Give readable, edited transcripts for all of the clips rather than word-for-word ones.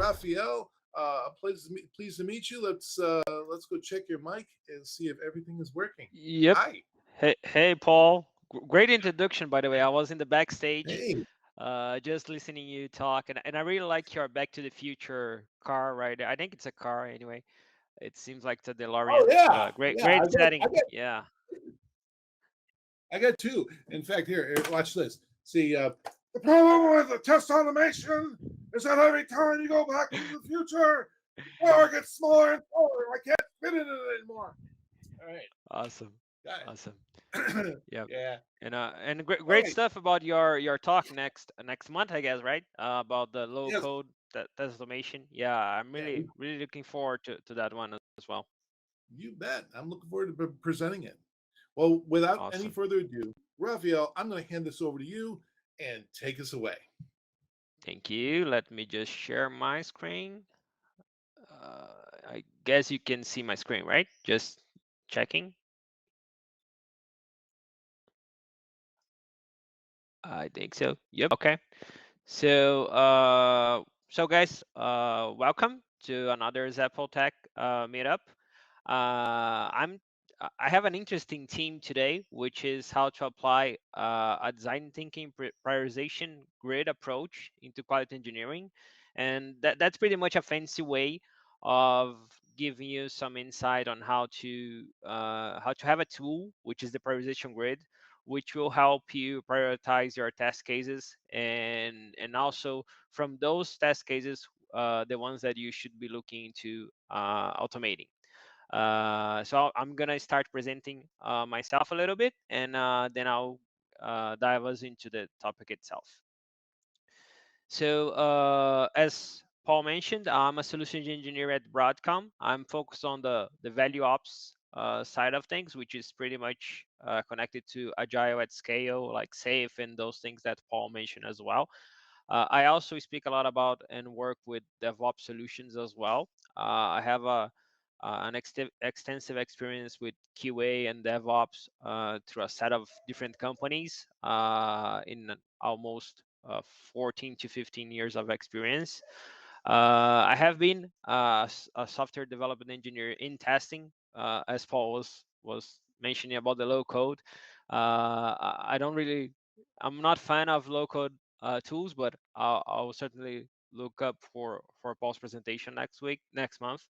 Rafael, pleased to meet you. Let's go check your mic and see if everything is working. Yep. Hi. Hey, Paul. Great introduction, by the way. I was in the backstage, Hey. just listening you talk, and I really like your Back to the Future car right there. I think it's a car anyway. It seems like the Oh DeLorean. yeah, Great, yeah. great setting. Yeah. I got two. In fact, here, watch this. See, the problem with the test automation is that every time you go back into the future, the car gets smaller and smaller. I can't fit in it anymore. All right, Awesome. got Awesome. it. Yep. Yeah. And All great right. stuff about your talk next month, I guess, right? About the low Yes. code test automation. Yeah, I'm Yeah. really looking forward to that one as well. You bet. I'm looking forward to presenting it. Well, without any Awesome. further ado, Raphael, I'm going to hand this over to you and take us away. Thank you. Let me just share my screen. I guess you can see my screen, right? Just checking. I think so. Yep. Okay. So guys, welcome to another Zapple Tech meetup. I have an interesting theme today, which is how to apply a design thinking prioritization grid approach into quality engineering, and that's pretty much a fancy way of giving you some insight on how to have a tool, which is the prioritization grid, which will help you prioritize your test cases, and also from those test cases, the ones that you should be looking into automating. So I'm gonna start presenting myself a little bit, and then I'll dive us into the topic itself. So as Paul mentioned, I'm a solutions engineer at Broadcom. I'm focused on the value ops side of things, which is pretty much connected to agile at scale, like safe and those things that Paul mentioned as well. I also speak a lot about and work with DevOps solutions as well. I have an extensive experience with QA and DevOps through a set of different companies in almost 14 to 15 years of experience. I have been a software development engineer in testing, as Paul was mentioning about the low code. I don't really, I'm not fan of low code tools, but I'll certainly look up for Paul's presentation next month.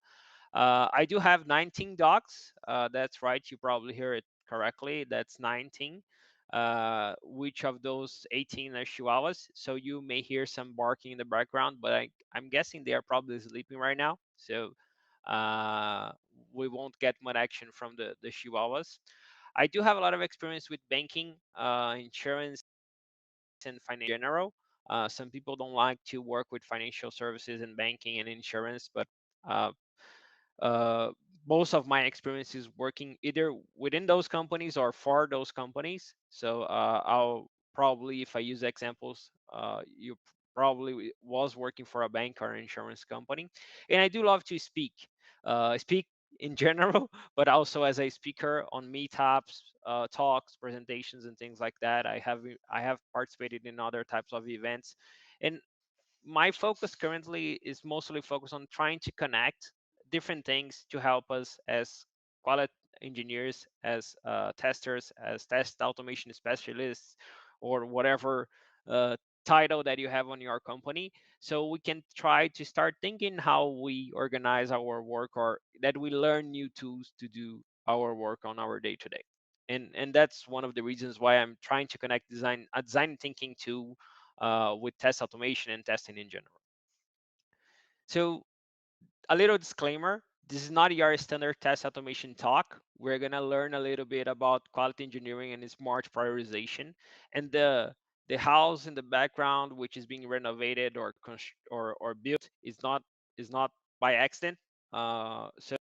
I do have 19 dogs. That's right. You probably hear it correctly. That's 19. Which of those 18 are Chihuahuas? So you may hear some barking in the background, but I'm guessing they are probably sleeping right now. So uh, we won't get much action from the Chihuahuas. I do have a lot of experience with banking, insurance, and finance in general. Some people don't like to work with financial services and banking and insurance, but uh, uh, most of my experience is working either within those companies or for those companies. So I'll probably, if I use examples, you probably was working for a bank or insurance company. And I do love to speak in general, but also as a speaker on meetups, talks, presentations, and things like that. I have participated in other types of events, and my focus currently is mostly focused on trying to connect different things to help us as quality engineers, as testers, as test automation specialists, or whatever uh, title that you have on your company. So we can try to start thinking how we organize our work, or that we learn new tools to do our work on our day to day. And that's one of the reasons why I'm trying to connect design thinking to with test automation and testing in general. So a little disclaimer, this is not your standard test automation talk. We're going to learn a little bit about quality engineering and smart prioritization, and the house in the background, which is being renovated or built, is not by accident. So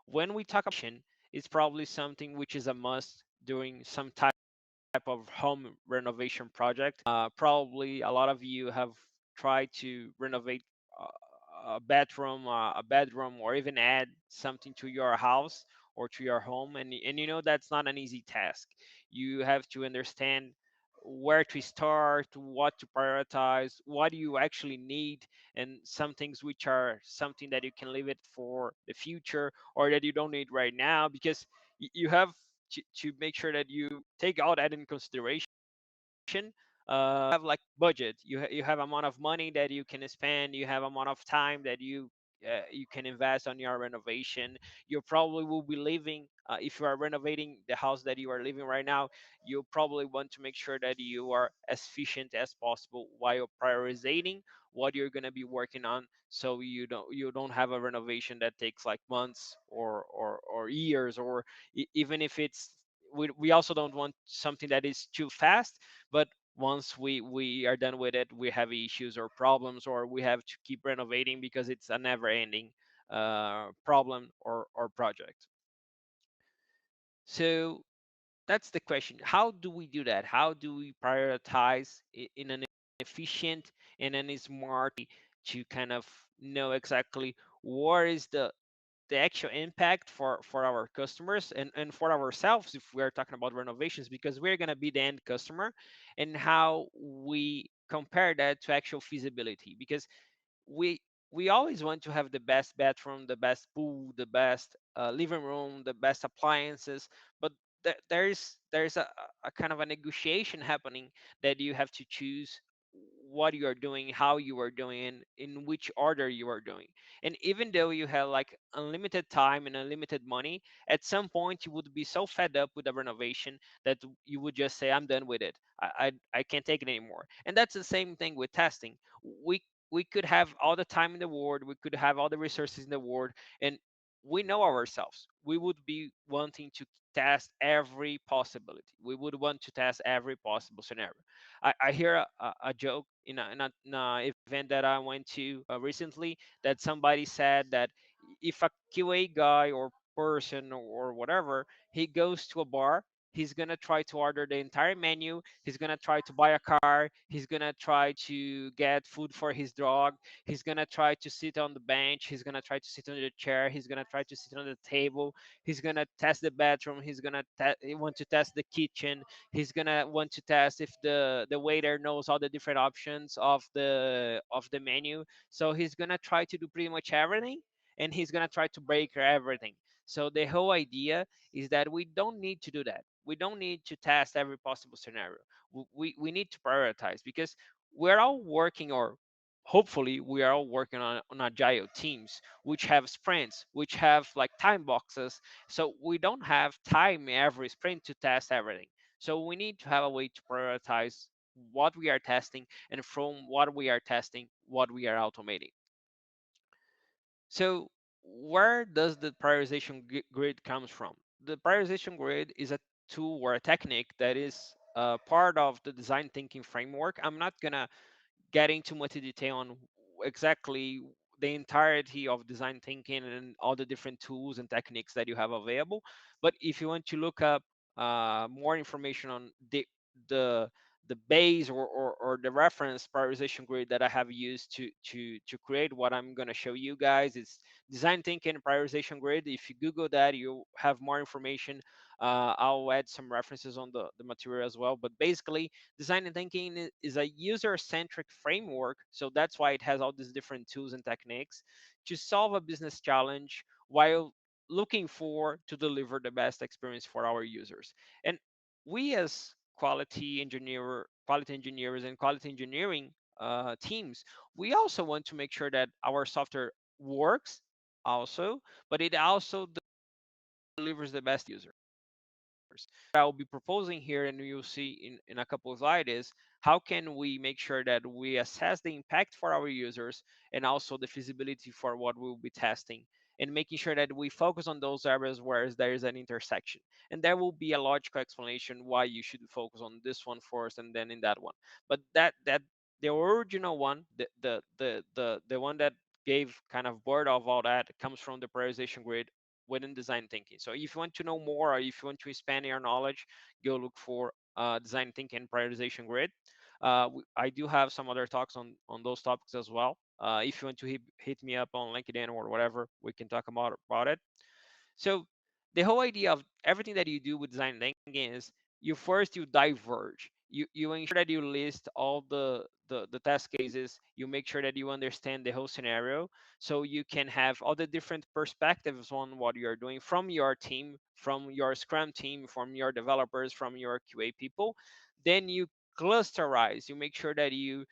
when we talk about it's probably something which is a must during some type of home renovation project. Probably a lot of you have tried to renovate a bedroom, or even add something to your house or to your home, and you know that's not an easy task. You have to understand where to start, what to prioritize, what do you actually need, and some things which are something that you can leave it for the future or that you don't need right now, because you have to make sure that you take all that in consideration. Have like budget, you have amount of money that you can spend, you have amount of time that you can invest on your renovation. You probably will be living, if you are renovating the house that you are living right now, you probably want to make sure that you are as efficient as possible while prioritizing what you're going to be working on, so you don't have a renovation that takes like months or years, or even if it's, we also don't want something that is too fast, but once we are done with it, we have issues or problems, or we have to keep renovating because it's a never ending problem or project. So that's the question: how do we do that? How do we prioritize in an efficient and in a smart to kind of know exactly what is the actual impact for our customers and for ourselves if we're talking about renovations, because we're going to be the end customer, and how we compare that to actual feasibility, because we we always want to have the best bathroom, the best pool, the best living room, the best appliances, but there's a kind of a negotiation happening, that you have to choose what you are doing, how you are doing, and in which order you are doing. And even though you have like unlimited time and unlimited money, at some point you would be so fed up with the renovation that you would just say, I'm done with it. I can't take it anymore. And that's the same thing with testing. We could have all the time in the world, we could have all the resources in the world, and we know ourselves. We would be wanting to test every possibility. We would want to test every possible scenario. I hear a joke in a event that I went to recently, that somebody said that if a QA guy or person or whatever, he goes to a bar, he's gonna try to order the entire menu. He's gonna try to buy a car. He's gonna try to get food for his dog. He's gonna try to sit on the bench. He's gonna try to sit on the chair. He's gonna try to sit on the table. He's gonna test the bathroom. He's gonna want to test the kitchen. He's gonna want to test if the waiter knows all the different options of the menu. So he's gonna try to do pretty much everything, and he's gonna try to break everything. So the whole idea is that we don't need to do that. We don't need to test every possible scenario. We need to prioritize, because we're all working, or hopefully we are all working on agile teams, which have sprints, which have like time boxes. So we don't have time every sprint to test everything. So we need to have a way to prioritize what we are testing, and from what we are testing, what we are automating. So where does the prioritization grid comes from? The prioritization grid is a tool or a technique that is part of the design thinking framework. I'm not gonna get into much detail on exactly the entirety of design thinking and all the different tools and techniques that you have available. But if you want to look up more information on the the base or the reference prioritization grid that I have used to create what I'm going to show you guys, is design thinking prioritization grid. If you Google that, you have more information. I'll add some references on the material as well. But basically, design and thinking is a user-centric framework, so that's why it has all these different tools and techniques to solve a business challenge while looking for to deliver the best experience for our users. And we as quality engineers and quality engineering teams, we also want to make sure that our software works also, but it also delivers the best user. I will be proposing here, and you'll see in a couple of slides, is how can we make sure that we assess the impact for our users and also the feasibility for what we'll be testing, and making sure that we focus on those areas where there is an intersection. And there will be a logical explanation why you should focus on this one first and then in that one. But that the original one, the one that gave kind of birth of all that, comes from the prioritization grid within design thinking. So if you want to know more, or if you want to expand your knowledge, go look for design thinking prioritization grid. I do have some other talks on those topics as well. If you want to hit me up on LinkedIn or whatever, we can talk about it. So the whole idea of everything that you do with design thinking is you diverge. you ensure that you list all the test cases. You make sure that you understand the whole scenario, so you can have all the different perspectives on what you're doing from your team, from your Scrum team, from your developers, from your QA people. Then you clusterize. You make sure that you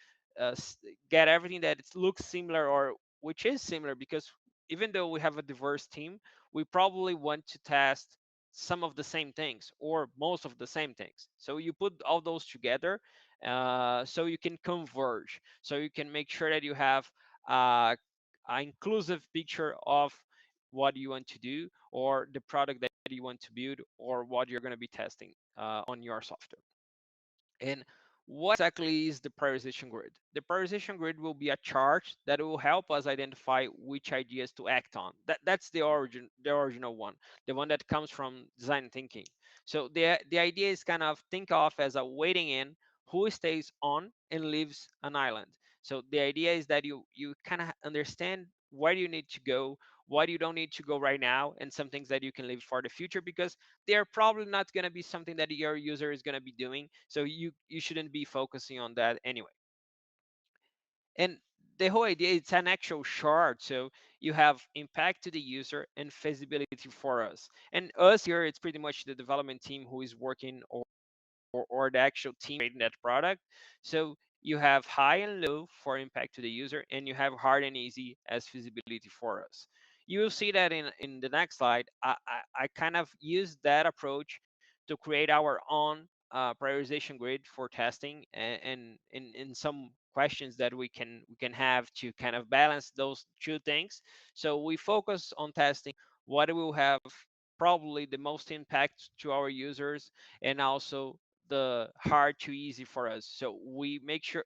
get everything that it looks similar or which is similar, because even though we have a diverse team, we probably want to test some of the same things or most of the same things. So you put all those together, so you can converge. So you can make sure that you have uh, an inclusive picture of what you want to do, or the product that you want to build, or what you're going to be testing on your software. And what exactly is the prioritization grid? The prioritization grid will be a chart that will help us identify which ideas to act on. That's the original one, the one that comes from design thinking. So the idea is kind of think of as a waiting in, who stays on and leaves an island. So the idea is that you kind of understand where you need to go, what you don't need to go right now, and some things that you can leave for the future, because they're probably not going to be something that your user is going to be doing, so you shouldn't be focusing on that anyway. And the whole idea, it's an actual chart, so you have impact to the user and feasibility for us. And us here, it's pretty much the development team who is working, or the actual team creating that product. So you have high and low for impact to the user, and you have hard and easy as feasibility for us. You will see that in the next slide. I kind of use that approach to create our own prioritization grid for testing, and in some questions that we can have to kind of balance those two things. So we focus on testing what will have probably the most impact to our users, and also the hard to easy for us. So we make sure,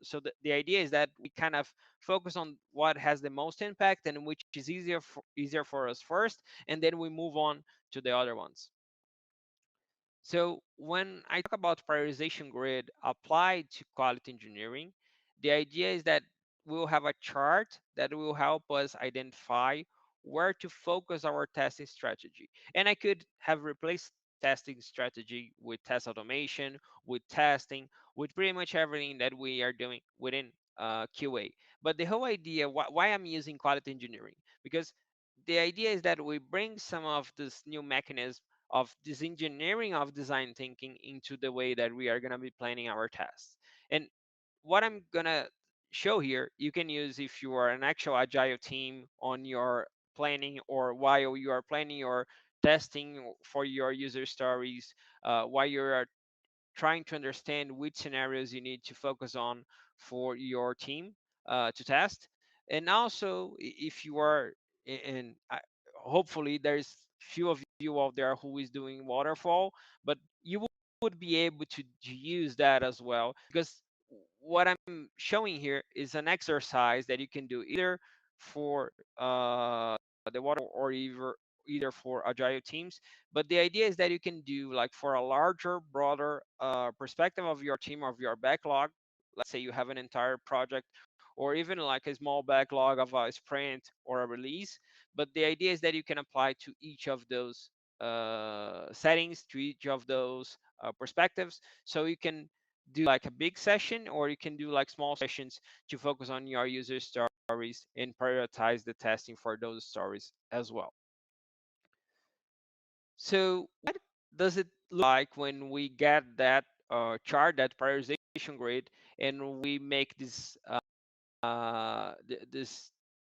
so the idea is that we kind of focus on what has the most impact and which is easier for us first, and then we move on to the other ones. So when I talk about prioritization grid applied to quality engineering, the idea is that we'll have a chart that will help us identify where to focus our testing strategy. And I could have replaced testing strategy with test automation, with testing, with pretty much everything that we are doing within QA. But the whole idea, why I'm using quality engineering, because the idea is that we bring some of this new mechanism of this engineering of design thinking into the way that we are going to be planning our tests. And what I'm going to show here, you can use if you are an actual agile team on your planning, or while you are planning your testing for your user stories, while you are trying to understand which scenarios you need to focus on for your team to test. And also, if you are, and hopefully there's few of you out there who is doing waterfall, but you would be able to use that as well, because what I'm showing here is an exercise that you can do either for the water, or either for agile teams. But the idea is that you can do like for a larger, broader perspective of your team, of your backlog. Let's say you have an entire project, or even like a small backlog of a sprint or a release. But the idea is that you can apply to each of those settings, to each of those perspectives. So you can do like a big session, or you can do like small sessions to focus on your user stories and prioritize the testing for those stories as well. So what does it look like when we get that chart, that prioritization grid, and we make this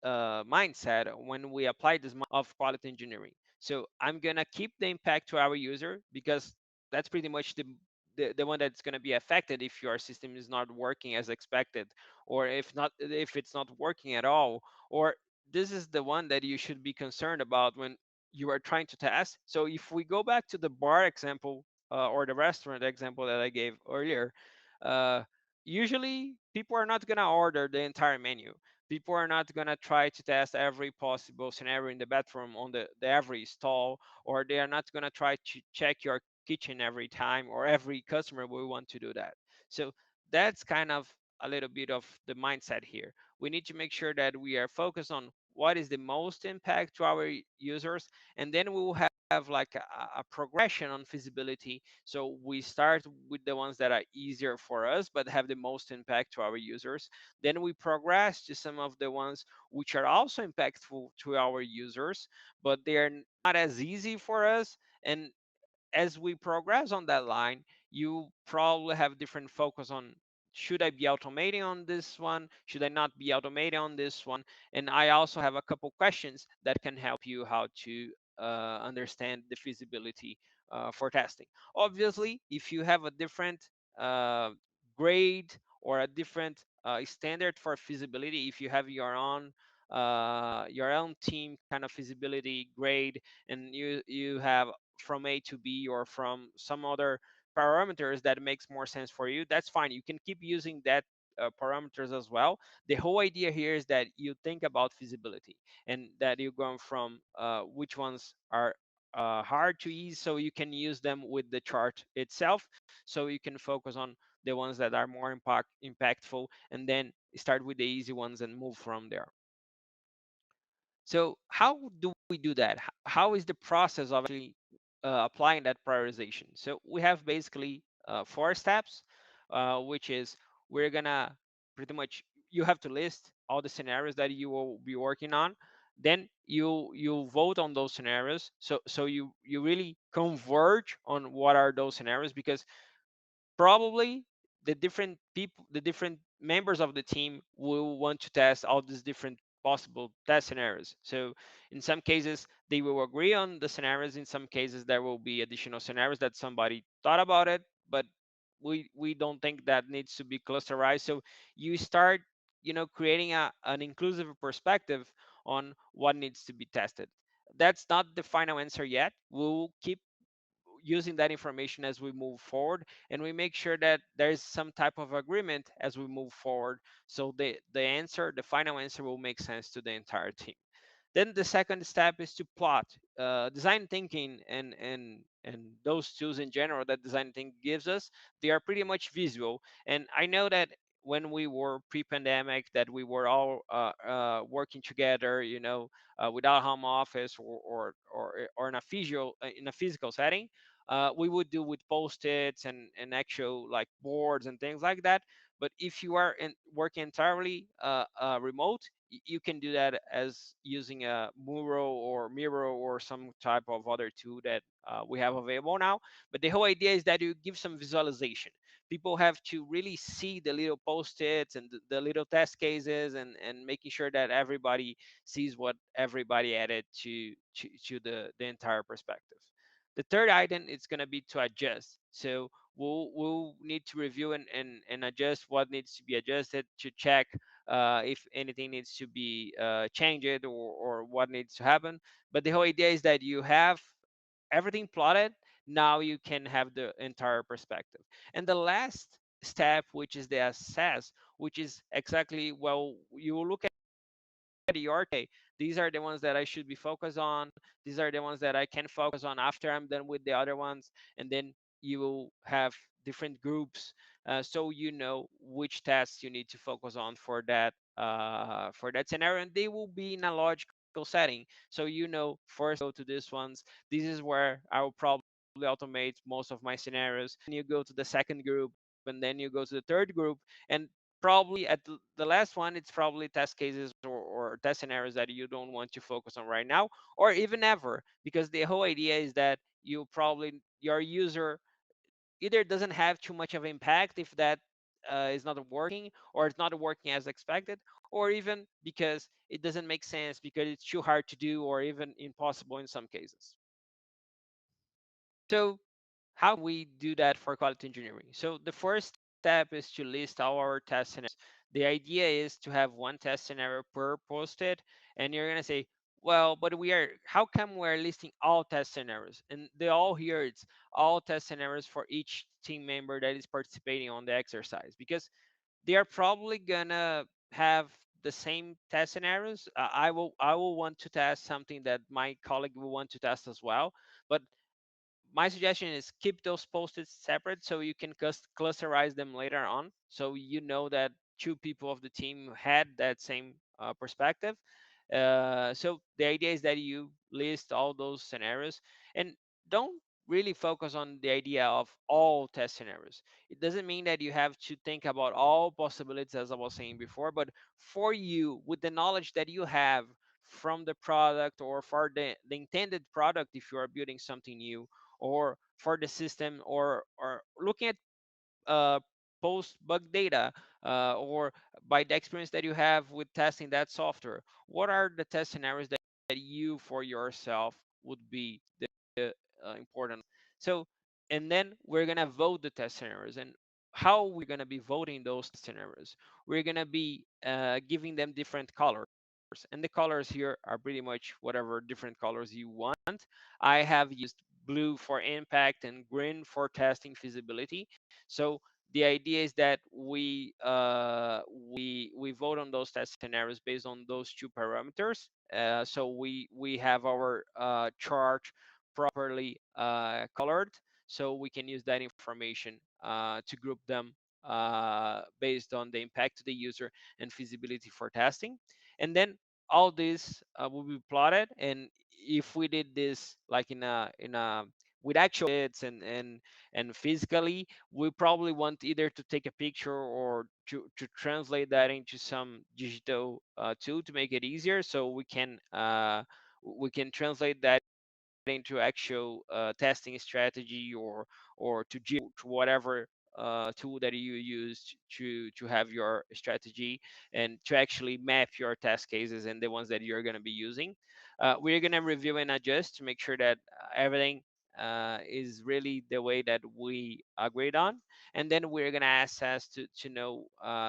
mindset when we apply this of quality engineering? So I'm gonna keep the impact to our user, because that's pretty much the one that's going to be affected if your system is not working as expected, or if it's not working at all, or this is the one that you should be concerned about when you are trying to test. So if we go back to the bar example, or the restaurant example that I gave earlier, uh, usually people are not going to order the entire menu. People are not going to try to test every possible scenario in the bathroom on the every stall, or they are not going to try to check your kitchen every time, or every customer will want to do that. So that's kind of a little bit of the mindset here. We need to make sure that we are focused on what is the most impact to our users, and then we will have have like a progression on feasibility. So we start with the ones that are easier for us but have the most impact to our users. Then we progress to some of the ones which are also impactful to our users, but they are not as easy for us. And as we progress on that line, you probably have different focus on, should I be automating on this one? Should I not be automating on this one? And I also have a couple questions that can help you how to understand the feasibility for testing. Obviously, if you have a different uh, grade or a different standard for feasibility, if you have your own team kind of feasibility grade, and you have from A to B or from some other parameters that makes more sense for you, that's fine. You can keep using that parameters as well. The whole idea here is that you think about feasibility and that you're going from which ones are hard to ease, so you can use them with the chart itself. So you can focus on the ones that are more impactful, and then start with the easy ones and move from there. So how do we do that? How is the process of actually applying that prioritization? So we have basically 4 steps, which is we're gonna pretty much, you have to list all the scenarios that you will be working on. Then you vote on those scenarios. So you really converge on what are those scenarios, because probably the different people, the different members of the team will want to test all these different possible test scenarios. So in some cases they will agree on the scenarios, in some cases there will be additional scenarios that somebody thought about it, but we don't think that needs to be clusterized. So you start, creating an inclusive perspective on what needs to be tested. That's not the final answer yet. We'll keep using that information as we move forward, and we make sure that there's some type of agreement as we move forward, so the final answer will make sense to the entire team. Then the second step is to plot. Design thinking and those tools in general that design thinking gives us, they are pretty much visual. And I know that when we were pre-pandemic, that we were all working together, without home office or in a physical setting. We would do with post-its and actual like boards and things like that. But if you are working entirely remote, you can do that as using a Muro or Miro or some type of other tool that we have available now. But the whole idea is that you give some visualization. People have to really see the little post-its and the little test cases, and making sure that everybody sees what everybody added to the entire perspective. The third item is going to be to adjust. So we'll need to review and adjust what needs to be adjusted, to check if anything needs to be changed, or what needs to happen. But the whole idea is that you have everything plotted. Now you can have the entire perspective. And the last step, which is the assess, which is exactly, well, you will look at your day. These are the ones that I should be focused on. These are the ones that I can focus on after I'm done with the other ones. And then you will have different groups, so you know which tasks you need to focus on for that scenario, and they will be in a logical setting. So first go to these ones. This is where I will probably automate most of my scenarios. And you go to the second group, and then you go to the third group, and probably at the last one, it's probably test cases or test scenarios that you don't want to focus on right now, or even ever, because the whole idea is that your user either doesn't have too much of impact if that is not working, or it's not working as expected, or even because it doesn't make sense because it's too hard to do or even impossible in some cases. So how can we do that for quality engineering? So the first step is to list all our test scenarios. The idea is to have one test scenario per posted, and you're gonna say, well, but how come we're listing all test scenarios? And the all here, it's all test scenarios for each team member that is participating on the exercise, because they are probably gonna have the same test scenarios. I will want to test something that my colleague will want to test as well, but my suggestion is keep those post-its separate so you can clusterize them later on, so you know that two people of the team had that same perspective. So the idea is that you list all those scenarios and don't really focus on the idea of all test scenarios. It doesn't mean that you have to think about all possibilities, as I was saying before, but for you, with the knowledge that you have from the product, or for the intended product, if you are building something new, or for the system, or looking at uh, post bug data, or by the experience that you have with testing that software, what are the test scenarios that you for yourself would be the important? So, and then we're gonna vote the test scenarios, and how we're gonna be voting those scenarios. We're gonna be giving them different colors, and the colors here are pretty much whatever different colors you want. I have used blue for impact and green for testing feasibility. So the idea is that we vote on those test scenarios based on those two parameters. So we have our chart properly colored, so we can use that information to group them based on the impact to the user and feasibility for testing. And then all this will be plotted. And if we did this like in a with actual bits and physically, we probably want either to take a picture or to translate that into some digital tool to make it easier, so we can translate that into actual testing strategy, or to whatever tool that you use to have your strategy and to actually map your test cases and the ones that you're going to be using. We're going to review and adjust to make sure that everything is really the way that we agreed on, and then we're going to assess to know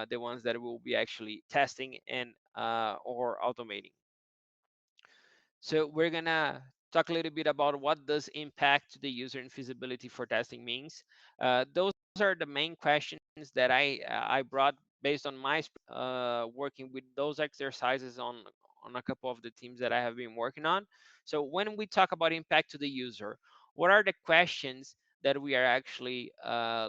the ones that we'll be actually testing and or automating. So we're gonna talk a little bit about what does impact to the user and feasibility for testing means. Those are the main questions that I brought based on my working with those exercises on a couple of the teams that I have been working on. So when we talk about impact to the user, what are the questions that we are actually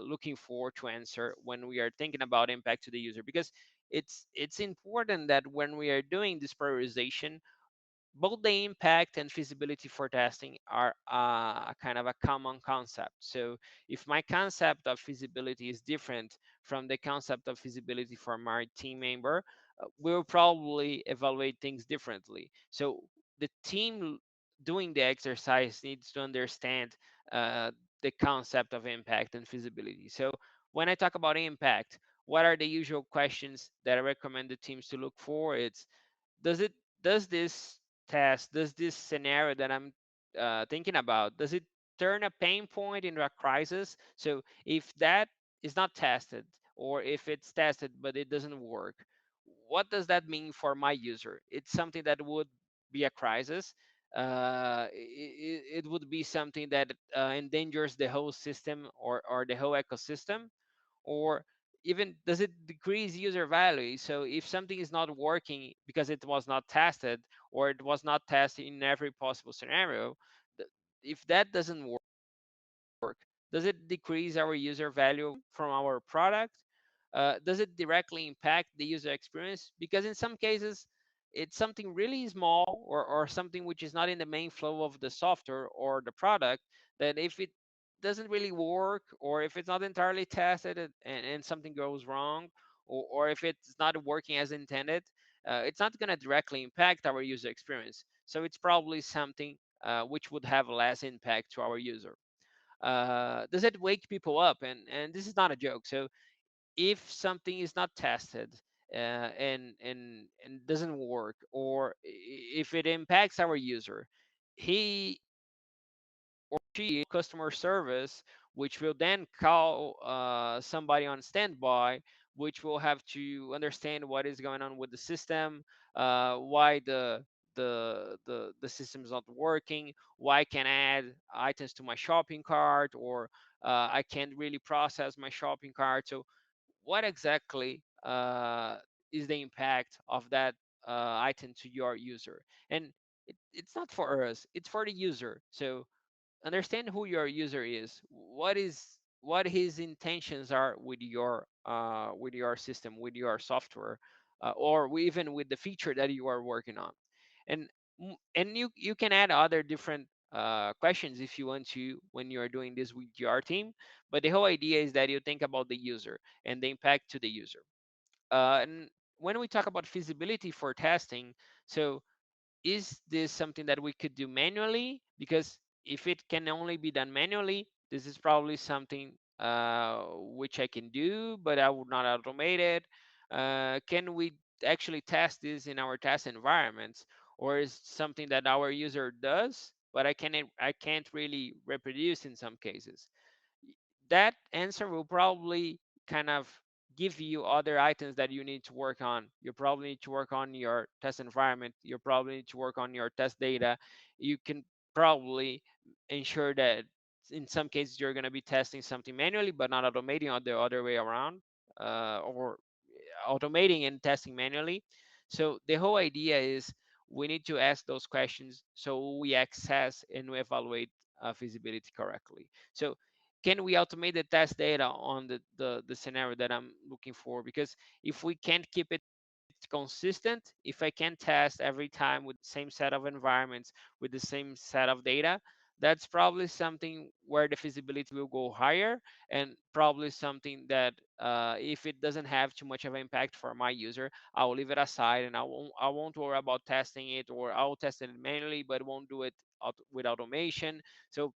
looking for to answer when we are thinking about impact to the user? Because it's important that when we are doing this prioritization, both the impact and feasibility for testing are kind of a common concept. So if my concept of feasibility is different from the concept of feasibility for my team member, we'll probably evaluate things differently. So the team doing the exercise needs to understand uh, the concept of impact and feasibility. So when I talk about impact, what are the usual questions that I recommend the teams to look for? It's does it does this test, does this scenario that I'm thinking about, does it turn a pain point into a crisis? So if that is not tested, or if it's tested but it doesn't work, what does that mean for my user? It's something that would be a crisis. It would be something that endangers the whole system, or the whole ecosystem, or even does it decrease user value? So if something is not working because it was not tested, or it was not tested in every possible scenario, if that doesn't work, does it decrease our user value from our product? Does it directly impact the user experience? Because in some cases, it's something really small, or something which is not in the main flow of the software or the product, that if it doesn't really work, or if it's not entirely tested, and something goes wrong, or if it's not working as intended, it's not going to directly impact our user experience. So it's probably something which would have less impact to our user. Does it wake people up? And this is not a joke. So if something is not tested and doesn't work, or if it impacts our user, he or she customer service, which will then call somebody on standby, which will have to understand what is going on with the system, why the system is not working, why I can add items to my shopping cart, or I can't really process my shopping cart. So what exactly is the impact of that item to your user? And it's not for us, it's for the user. So understand who your user is, what his intentions are with your system, with your software, or even with the feature that you are working on. And and you can add other different questions if you want to when you are doing this with your team. But the whole idea is that you think about the user and the impact to the user. And when we talk about feasibility for testing, so is this something that we could do manually? Because if it can only be done manually, this is probably something which I can do, but I would not automate it. Can we actually test this in our test environments, or is something that our user does, but I can't really reproduce in some cases? That answer will probably kind of give you other items that you need to work on. You probably need to work on your test environment. You probably need to work on your test data. You can probably ensure that in some cases you're going to be testing something manually, but not automating, or the other way around, or automating and testing manually. So the whole idea is we need to ask those questions so we access and we evaluate feasibility correctly. So can we automate the test data on the scenario that I'm looking for? Because if we can't keep it consistent, if I can test every time with the same set of environments, with the same set of data, that's probably something where the feasibility will go higher, and probably something that if it doesn't have too much of an impact for my user, I'll leave it aside and I won't worry about testing it, or I'll test it manually but won't do it with automation. So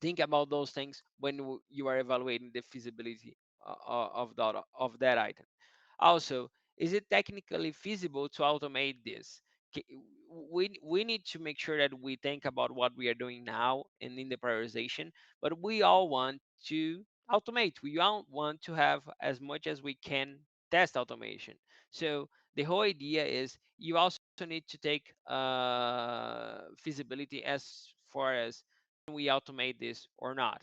think about those things when you are evaluating the feasibility of that item. Also, is it technically feasible to automate this? We need to make sure that we think about what we are doing now and in the prioritization, but we all want to automate. We all want to have as much as we can test automation. So the whole idea is you also need to take feasibility as far as we automate this or not.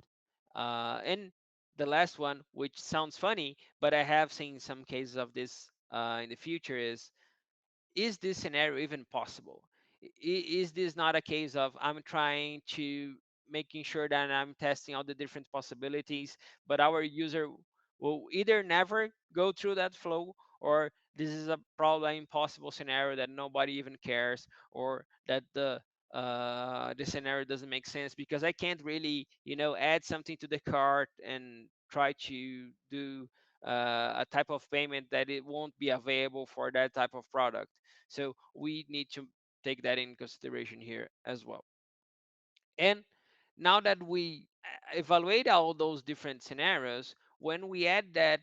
And the last one, which sounds funny, but I have seen some cases of this in the future, is this scenario even possible? Is this not a case of I'm trying to making sure that I'm testing all the different possibilities, but our user will either never go through that flow, or this is a probably impossible scenario that nobody even cares, or that the scenario doesn't make sense because I can't really add something to the cart and try to do a type of payment that it won't be available for that type of product. So we need to take that in consideration here as well. And now that we evaluate all those different scenarios, when we add that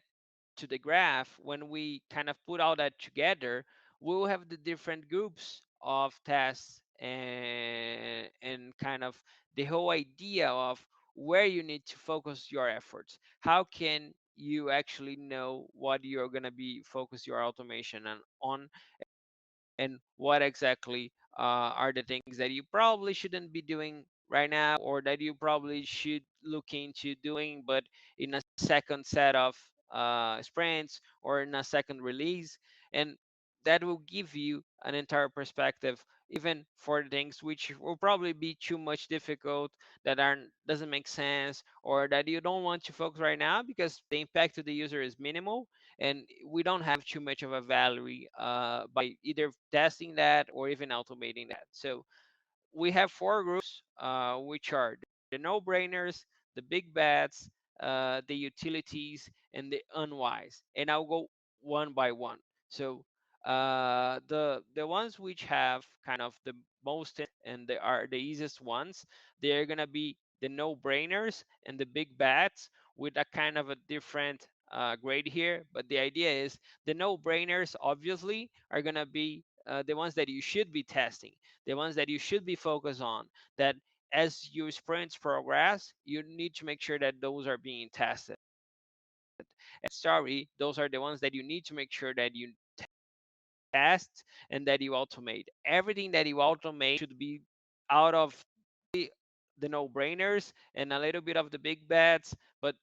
to the graph, when we kind of put all that together, we'll have the different groups of tests, and kind of the whole idea of where you need to focus your efforts. How can you actually know what you're going to be focus your automation on, and what exactly are the things that you probably shouldn't be doing right now, or that you probably should look into doing but in a second set of sprints or in a second release. And that will give you an entire perspective, even for the things which will probably be too much difficult, that aren't doesn't make sense, or that you don't want to focus right now because the impact to the user is minimal, and we don't have too much of a value by either testing that or even automating that. So we have four groups, which are the no-brainers, the big bets, the utilities, and the unwise. And I'll go one by one. So the ones which have kind of the most and they are the easiest ones, they're gonna be the no-brainers and the big bets, with a kind of a different grade here. But the idea is the no-brainers obviously are gonna be the ones that you should be testing, the ones that you should be focused on, that as your sprints progress, you need to make sure that those are being tested. And sorry, those are the ones that you need to make sure that you test and that you automate. Everything that you automate should be out of the no-brainers and a little bit of the big bets, but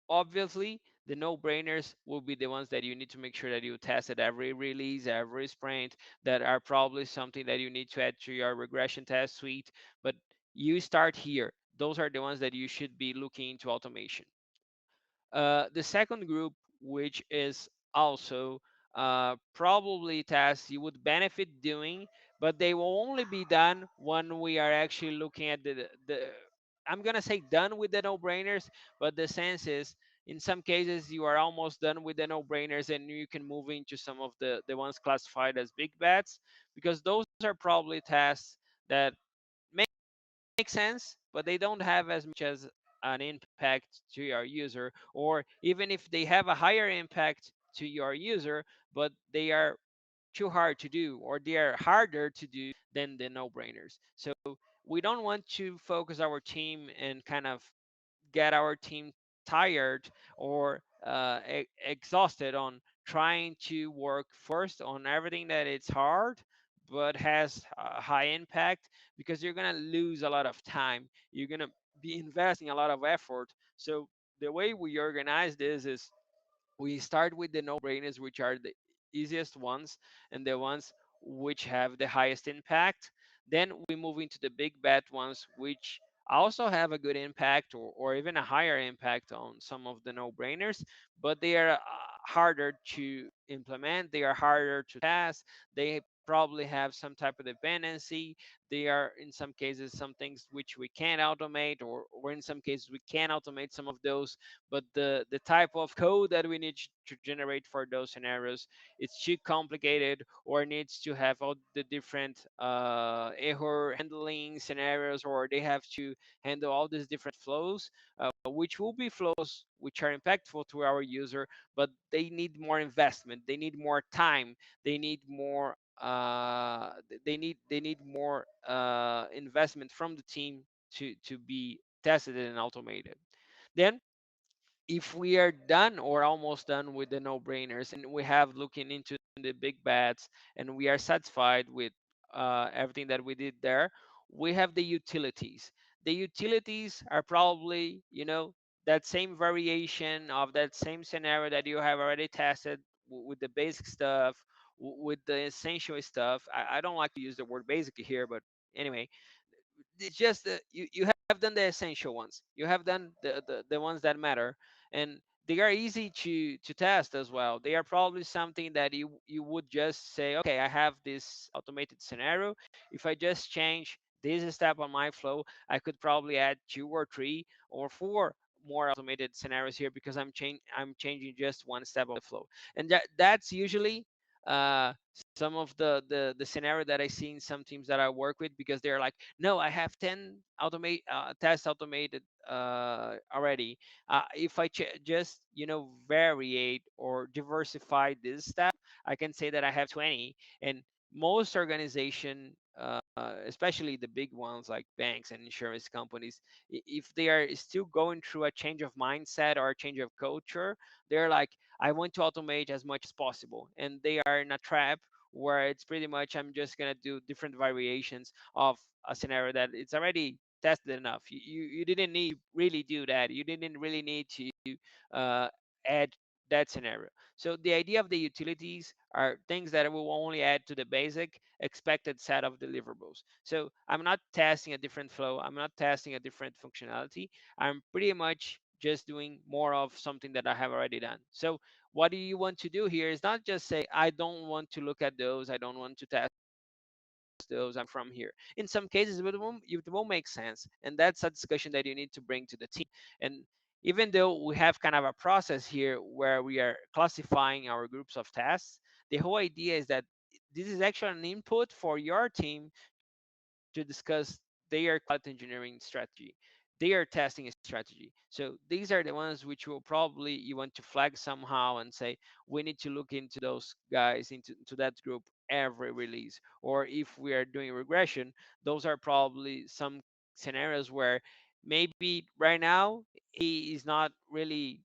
obviously the no-brainers will be the ones that you need to make sure that you test at every release, every sprint, that are probably something that you need to add to your regression test suite. But you start here. Those are the ones that you should be looking into automation. The second group, which is also probably tasks you would benefit doing, but they will only be done when we are actually looking at the I'm gonna say done with the no-brainers, but the sense is in some cases you are almost done with the no-brainers and you can move into some of the ones classified as big bets, because those are probably tasks that make sense, but they don't have as much as an impact to your user, or even if they have a higher impact to your user, but they are too hard to do, or they are harder to do than the no-brainers. So we don't want to focus our team and kind of get our team tired or exhausted on trying to work first on everything that it's hard but has a high impact, because you're going to lose a lot of time, you're going to be investing a lot of effort. So the way we organize this is we start with the no-brainers, which are the easiest ones and the ones which have the highest impact. Then we move into the big bet ones, which also have a good impact, or even a higher impact on some of the no-brainers, but they are harder to implement, they are harder to test, they probably have some type of dependency, they are in some cases some things which we can't automate, or in some cases we can automate some of those, but the type of code that we need to generate for those scenarios, it's too complicated, or needs to have all the different error handling scenarios, or they have to handle all these different flows, which will be flows which are impactful to our user, but they need more investment, they need more time, they need more they need more investment from the team to be tested and automated. Then if we are done or almost done with the no-brainers and we have looking into the big bets and we are satisfied with everything that we did there, we have the utilities. The utilities are probably, that same variation of that same scenario that you have already tested with the basic stuff, with the essential stuff. I don't like to use the word basic here, but anyway, it's just that you have done the essential ones, you have done the ones that matter, and they are easy to test as well. They are probably something that you would just say, okay, I have this automated scenario, if I just change this step on my flow, I could probably add 2 or 3 or 4 more automated scenarios here, because I'm changing just one step of the flow. And that's usually uh some of the scenario that I see in some teams that I work with, because they're like, no, I have 10 automate tests automated already. If I just variate or diversify this step, I can say that I have 20. And most organization, especially the big ones like banks and insurance companies, if they are still going through a change of mindset or a change of culture, they're like, I want to automate as much as possible, and they are in a trap where it's pretty much, I'm just gonna do different variations of a scenario that it's already tested enough. You didn't need to really do that. You didn't really need to uh, add that scenario. So the idea of the utilities are things that will only add to the basic expected set of deliverables. So I'm not testing a different flow. I'm not testing a different functionality. I'm pretty much just doing more of something that I have already done. So what do you want to do here is not just say, I don't want to look at those, I don't want to test those, I'm from here. In some cases it won't make sense, and that's a discussion that you need to bring to the team. And even though we have kind of a process here where we are classifying our groups of tasks, the whole idea is that this is actually an input for your team to discuss their quality engineering strategy, their testing strategy. So these are the ones which will probably you want to flag somehow and say, we need to look into those guys, into that group every release. Or if we are doing regression, those are probably some scenarios where maybe right now he is not really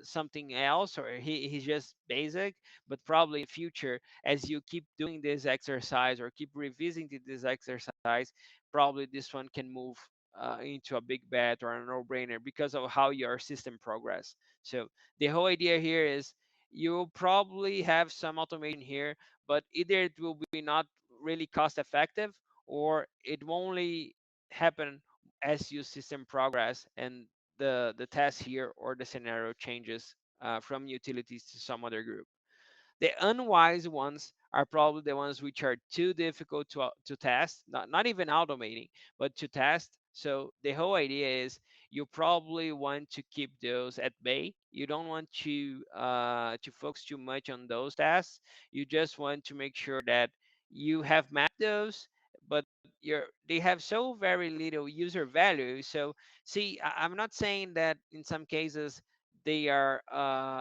something else, or he's just basic, but probably in future, as you keep doing this exercise or keep revisiting this exercise, probably this one can move into a big bet or a no-brainer because of how your system progress. So the whole idea here is you'll probably have some automation here, but either it will be not really cost effective, or it will only happen as your system progress and the test here or the scenario changes from utilities to some other group. The unwise ones are probably the ones which are too difficult to test, not even automating, but to test. So the whole idea is you probably want to keep those at bay. You don't want to focus too much on those tasks. You just want to make sure that you have mapped those, but they have so very little user value. So see, I'm not saying that in some cases they are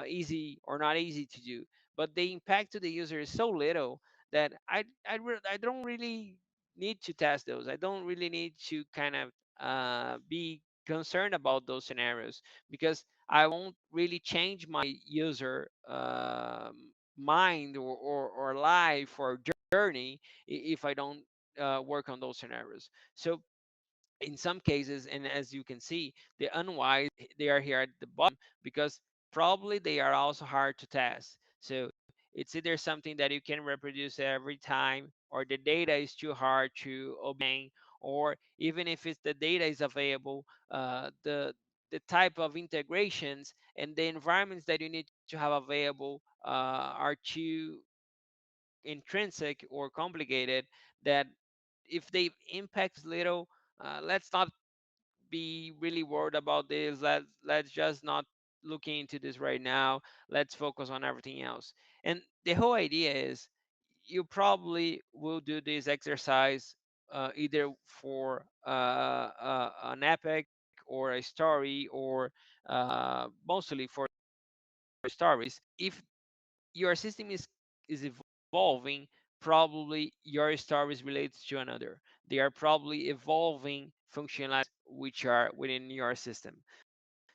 easy or not easy to do, but the impact to the user is so little that I don't really need to test those. I don't really need to kind of be concerned about those scenarios, because I won't really change my user mind or life or journey if I don't work on those scenarios. So in some cases, and as you can see, the unwise, they are here at the bottom because probably they are also hard to test. So it's either something that you can reproduce every time, or the data is too hard to obtain, or even if it's the data is available, the type of integrations and the environments that you need to have available are too intrinsic or complicated, that if they impact little, let's not be really worried about this. Let's just not look into this right now. Let's focus on everything else. And the whole idea is you probably will do this exercise either for an epic or a story, or mostly for stories. If your system is evolving, probably your stories relates to another. They are probably evolving functionalities which are within your system.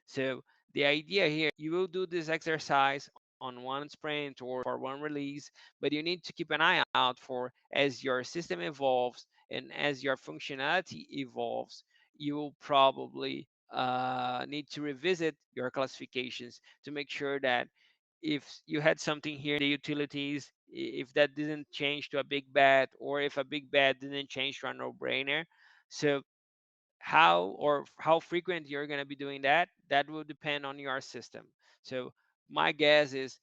So the idea here, you will do this exercise on one sprint or for one release, but you need to keep an eye out for, as your system evolves and as your functionality evolves, you will probably need to revisit your classifications to make sure that if you had something here in the utilities, if that didn't change to a big bad, or if a big bad didn't change to a no-brainer. So how frequent you're going to be doing that will depend on your system. So my guess is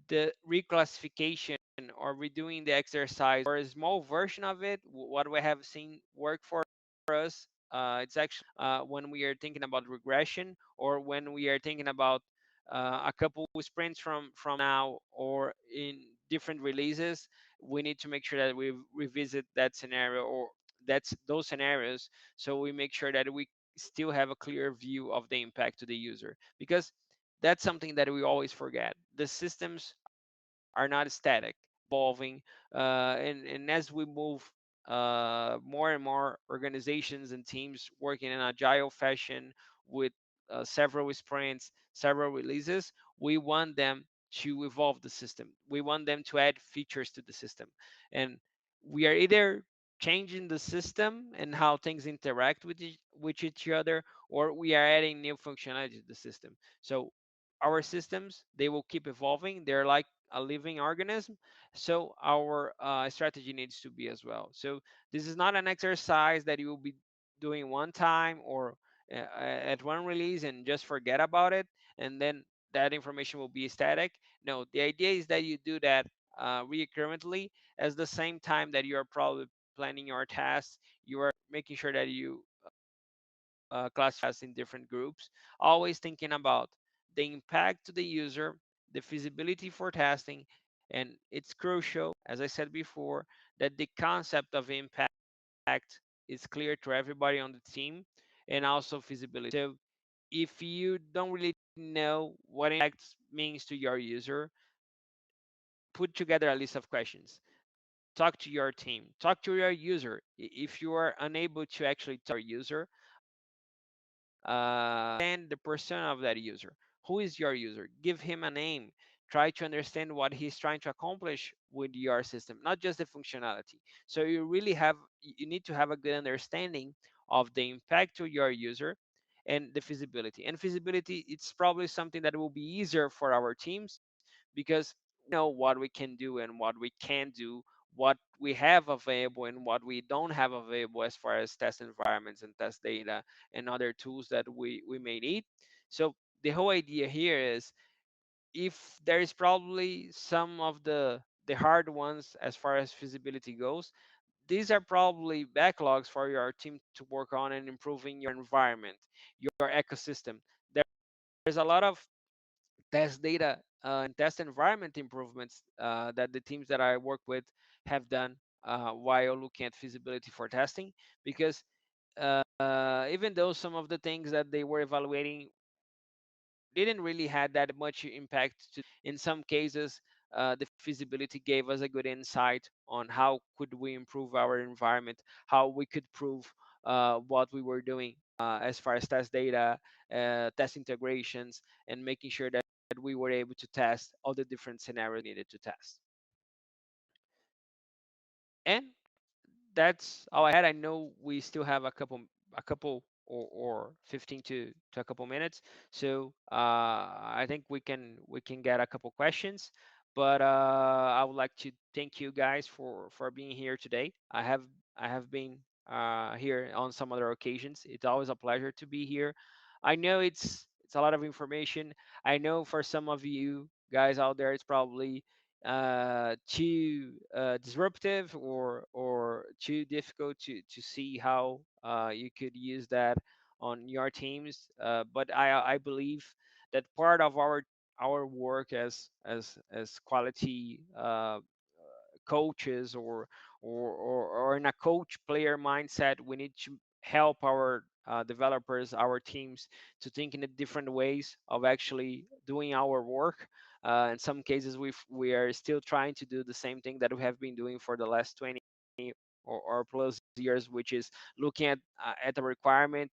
the reclassification or redoing the exercise or a small version of it, what we have seen work for us, it's actually when we are thinking about regression, or when we are thinking about a couple sprints from now, or in different releases, we need to make sure that we revisit that scenario, or that's those scenarios, so we make sure that we still have a clear view of the impact to the user, because that's something that we always forget. The systems are not static, evolving, and as we move more and more organizations and teams working in agile fashion with several sprints, several releases, we want them to evolve the system. We want them to add features to the system, and we are either changing the system and how things interact with each other, or we are adding new functionality to the system. So our systems, they will keep evolving. They're like a living organism, so our strategy needs to be as well. So this is not an exercise that you will be doing one time, or at one release and just forget about it, and then that information will be static. No, the idea is that you do that recurrently, as the same time that you are probably planning your tasks, you are making sure that you classify in different groups, always thinking about the impact to the user, the feasibility for testing, and it's crucial, as I said before, that the concept of impact is clear to everybody on the team, and also feasibility. So if you don't really know what impact means to your user, put together a list of questions. Talk to your team, talk to your user. If you are unable to actually talk to your user, understand the persona of that user. Who is your user? Give him a name. Try to understand what he's trying to accomplish with your system, not just the functionality. So you need to have a good understanding of the impact to your user and the feasibility. And feasibility, it's probably something that will be easier for our teams, because we know what we can do and what we can't do, what we have available and what we don't have available as far as test environments and test data and other tools that we may need. So the whole idea here is, if there is probably some of the hard ones as far as feasibility goes, these are probably backlogs for your team to work on and improving your environment, your ecosystem. There's a lot of test data and test environment improvements that the teams that I work with have done while looking at feasibility for testing, because even though some of the things that they were evaluating didn't really had that much impact to, in some cases the feasibility gave us a good insight on how could we improve our environment, how we could prove what we were doing as far as test data, test integrations, and making sure that we were able to test all the different scenarios needed to test. And that's all I had. I know we still have a couple or 15 to a couple minutes, so I think we can get a couple questions. But I would like to thank you guys for being here today. I have been here on some other occasions. It's always a pleasure to be here. I know it's a lot of information. I know for some of you guys out there, it's probably too disruptive or too difficult to see how you could use that on your teams. But I believe that part of our work as quality coaches or in a coach player mindset, we need to help our developers, our teams, to think in the different ways of actually doing our work. In some cases, we are still trying to do the same thing that we have been doing for the last 20 or plus years, which is looking at the requirement,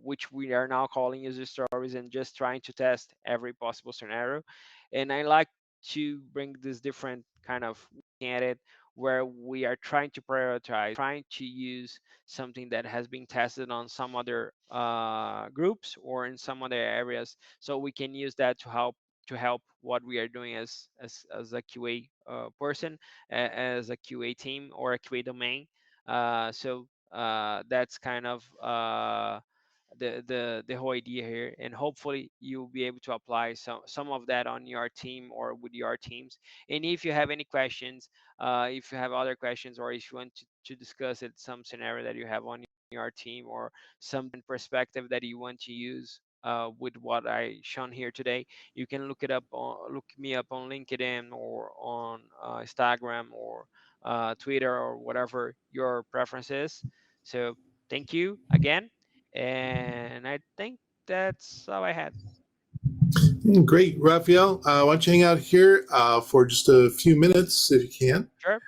which we are now calling user stories, and just trying to test every possible scenario. And I like to bring this different kind of at it, where we are trying to prioritize, trying to use something that has been tested on some other groups or in some other areas, so we can use that to help what we are doing as a QA person, as a QA team or a QA domain. So that's kind of the whole idea here, and hopefully you'll be able to apply some of that on your team or with your teams. And if you have any questions, if you have other questions, or if you want to discuss it, some scenario that you have on your team, or some perspective that you want to use with what I shown here today, you can look me up on LinkedIn or on Instagram or Twitter or whatever your preference is. So thank you again, and I think that's all I had. Great, Rafael. Why don't you hang out here for just a few minutes if you can? Sure.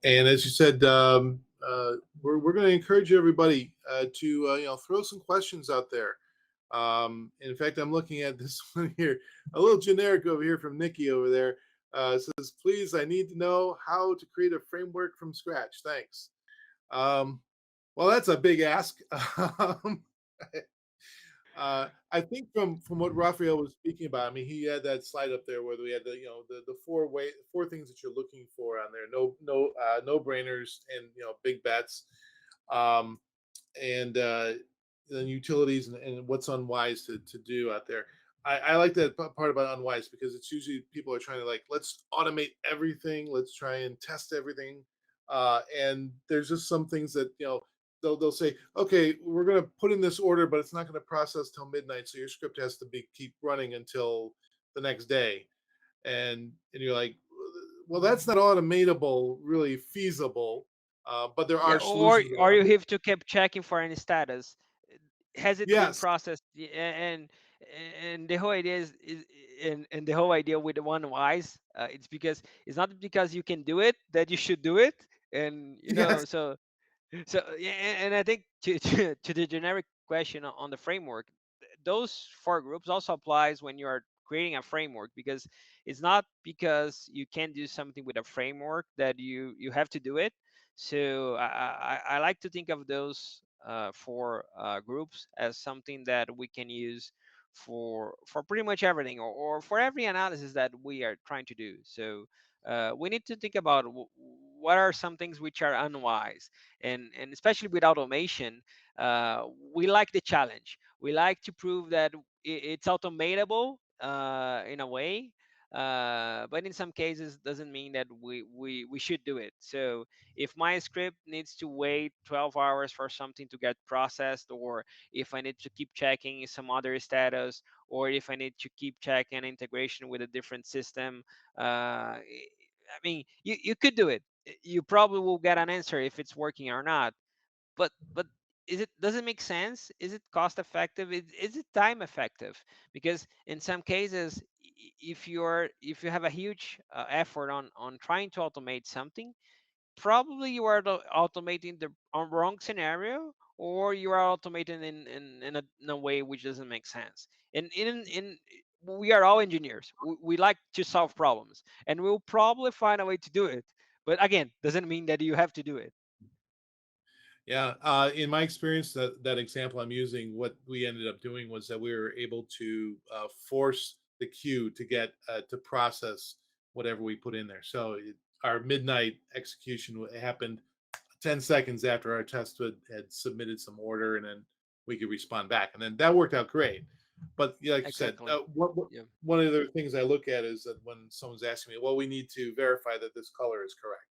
And as you said, we're going to encourage everybody to throw some questions out there. In fact, I'm looking at this one here, a little generic over here from Nikki over there. Says, please, I need to know how to create a framework from scratch. Thanks. Well, that's a big ask. I think from what Raphael was speaking about, I mean, he had that slide up there where we had the four things that you're looking for on there. No brainers and big bets, um, and then utilities and what's unwise to do out there. I like that part about unwise because it's usually people are trying to like let's automate everything, let's try and test everything, and there's just some things that they'll say, okay, we're going to put in this order, but it's not going to process till midnight, so your script has to be keep running until the next day, and you're like, well, that's not automatable, really feasible, but there Yeah, are or solutions or around you it. have to keep checking for any status. Has it been Yes, processed? And the whole idea is and the whole idea with the one wise, it's because it's not because you can do it that you should do it, and yes, so yeah, and I think to the generic question on the framework, those four groups also applies when you are creating a framework, because it's not because you can do something with a framework that you have to do it. So I like to think of those four groups as something that we can use for pretty much everything, or for every analysis that we are trying to do. So we need to think about what are some things which are unwise, and especially with automation, we like the challenge. We like to prove that it's automatable in a way, but in some cases doesn't mean that we should do it. So if my script needs to wait 12 hours for something to get processed, or if I need to keep checking some other status, or if I need to keep checking integration with a different system, I mean, you could do it. You probably will get an answer if it's working or not. But is it, does it make sense? Is it cost effective? Is it time effective? Because in some cases, if you have a huge effort on trying to automate something, probably you are automating the wrong scenario, or you are automating in a way which doesn't make sense. And in we are all engineers. We like to solve problems, and we'll probably find a way to do it. But again, doesn't mean that you have to do it. Yeah, in my experience, that example I'm using, what we ended up doing was that we were able to force the queue to get to process whatever we put in there. So our midnight execution happened 10 seconds after our test had submitted some order, and then we could respond back, and then that worked out great. But yeah, like you said, Exactly. Yeah. one of the things I look at is that when someone's asking me, well, we need to verify that this color is correct.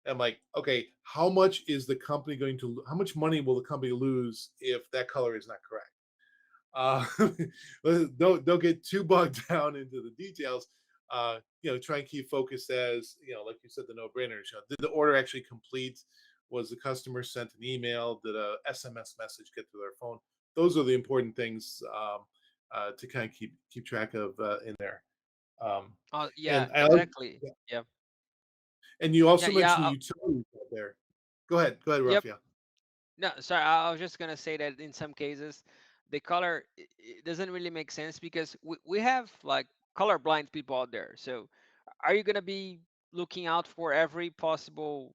I'm like, okay, how much is the company going to? How much money will the company lose if that color is not correct? Don't get too bogged down into the details. Try and keep focused as like you said, the no-brainers. Did the order actually complete? Was the customer sent an email? Did a SMS message get to their phone? Those are the important things to kind of keep track of in there. Yeah, And I like, exactly. Yeah. and you Yeah, also yeah. mentioned the utilities out there. Go ahead, Yep. Rafael. No, sorry. I was just gonna say that in some cases, the color it doesn't really make sense, because we have like colorblind people out there. So, are you gonna be looking out for every possible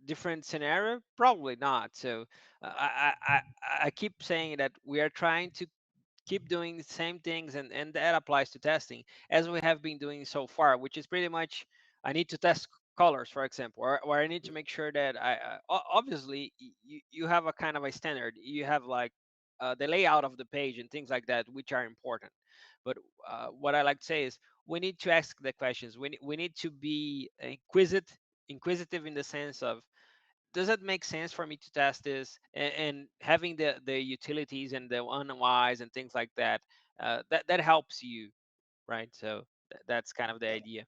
different scenario? Probably not. So, I keep saying that we are trying to keep doing the same things, and that applies to testing, as we have been doing so far, which is pretty much, I need to test colors, for example, or I need to make sure that obviously you have a kind of a standard, you have like the layout of the page and things like that, which are important. But what I like to say is, we need to ask the questions. We need to be inquisitive in the sense of, does it make sense for me to test this, and having the utilities and the unwise and things like that, that helps you, right? So that's kind of the idea.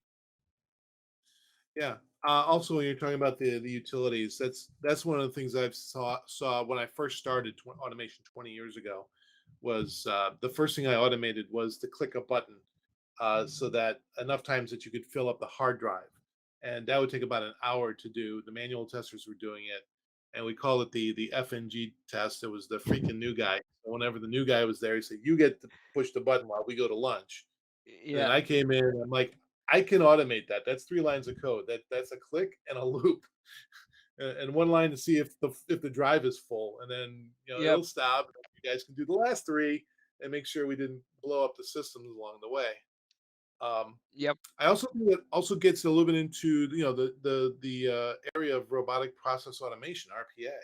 Yeah. Also, when you're talking about the utilities, that's one of the things I've saw when I first started automation 20 years ago. Was the first thing I automated was to click a button, so that enough times that you could fill up the hard drive, and that would take about an hour to do. The manual testers were doing it, and we called it the FNG test. It was the freaking new guy. So whenever the new guy was there, he said, "You get to push the button while we go to lunch." And then Yeah. I came in, and I'm like, I can automate that. That's 3 lines of code. That's a click and a loop, and one line to see if the drive is full, and then Yep. it'll stop. You guys can do the last three and make sure we didn't blow up the systems along the way. Um, Yep. I also think that also gets a little bit into the area of robotic process automation (RPA), Yep.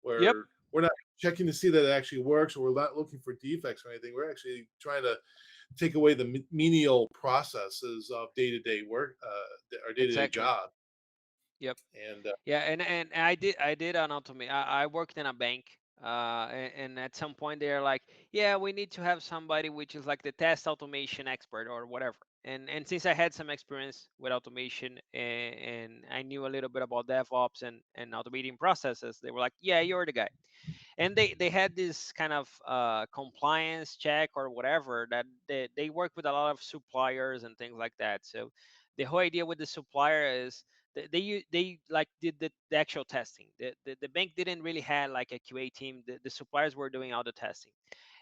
where we're not checking to see that it actually works, or we're not looking for defects or anything. We're actually trying to take away the menial processes of day-to-day work, our day-to-day Exactly. job. Yep. And Yeah, and I did an automate. I worked in a bank, and at some point they're like, yeah, we need to have somebody which is like the test automation expert or whatever. And since I had some experience with automation, and I knew a little bit about DevOps and automating processes, they were like, yeah, you're the guy. And they had this kind of compliance check or whatever, that they work with a lot of suppliers and things like that. So the whole idea with the supplier is, they like did the actual testing. The bank didn't really have like a QA team. The suppliers were doing all the testing.